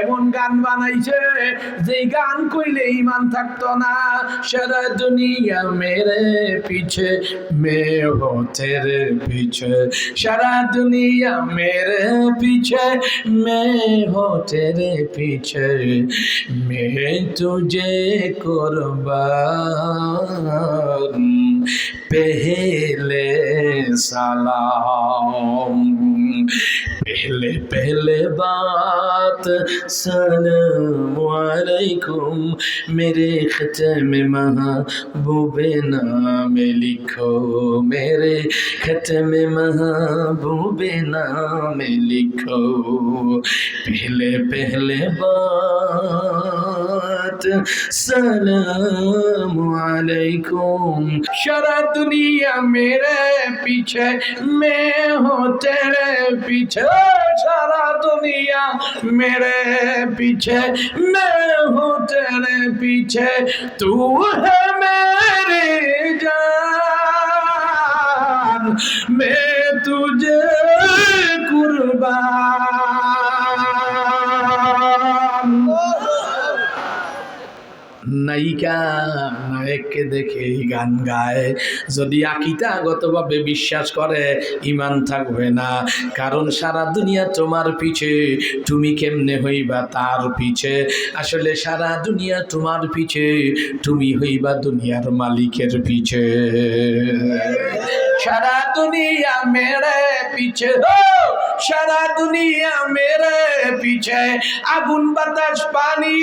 এমন গান বানাইছে যে গান কইলে ইমান থাকতো না। সারা দুনিয়া মেরে পিছে মে হো তেরে পিছে, সারা দুনিয়া মেরে পিছে মে হো তেরে পিছে, মে তুঝে কুরবান पहले सलाम, पहले पहले बात सलाम अलैकुम, मेरे खत्म महबूबे नाम लिखो, मेरे खत्म महबूबे नाम लिखो, पहले पहले बात सलाम अलैकुम। सारा दुनिया मेरे पीछे मैं हूँ तेरे पीछे, सारा दुनिया मेरे पीछे मैं हूँ तेरे पीछे, तू है मेरी जान मैं तुझे कुर्बान। নায়িকা নায়ককে দেখে এই গান গায়। যদি আকিদাগতভাবে বিশ্বাস করে ইমান থাকবে না, কারণ সারা দুনিয়া তোমার পিছে, তুমি কেমনে হইবা তার পিছে। আসলে সারা দুনিয়া তোমার পিছে, তুমি হইবা দুনিয়ার মালিকের পিছে। সারা দুনিয়া মেরে পিছে, সারা দুনিয়া মেরে পিছে, আগুন বাতাস পানি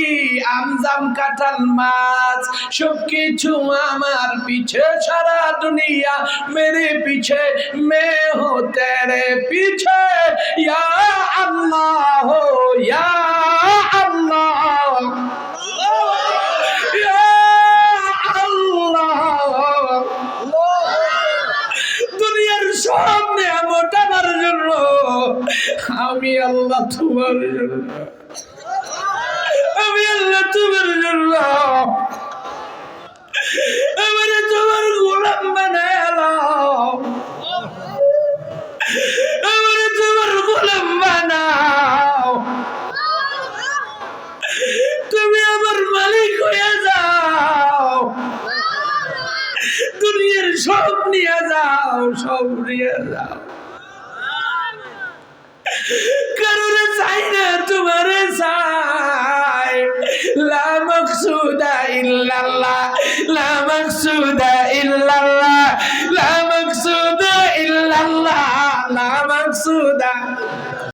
আমজাম কাঁঠাল মাছ সব কিছু আমার পিছে, সারা দুনিয়া মেরে পিছে মে হো তেরে পিছে, ইয়া আল্লাহ ইয়া আল্লাহ ইয়া আল্লাহ। দুনিয়ার সব নিয়ামত আমার জন্য, আমি আল্লাহ তোমার জন্য, আমি আল্লাহ তোমার জন্য, আমারে তোমার গোলাম বানায় নাও, আমারে তোমার গোলাম বানাও, তুমি আমার মালিক হয়ে যাও, দুনিয়ার সব নিয়ে যাও, সব নিয়ে যাও, কারণে চাই না তোমারে চাই। লা মাকসুদা ইল্লাল্লাহ, লা মাকসুদা ইল্লাল্লাহ,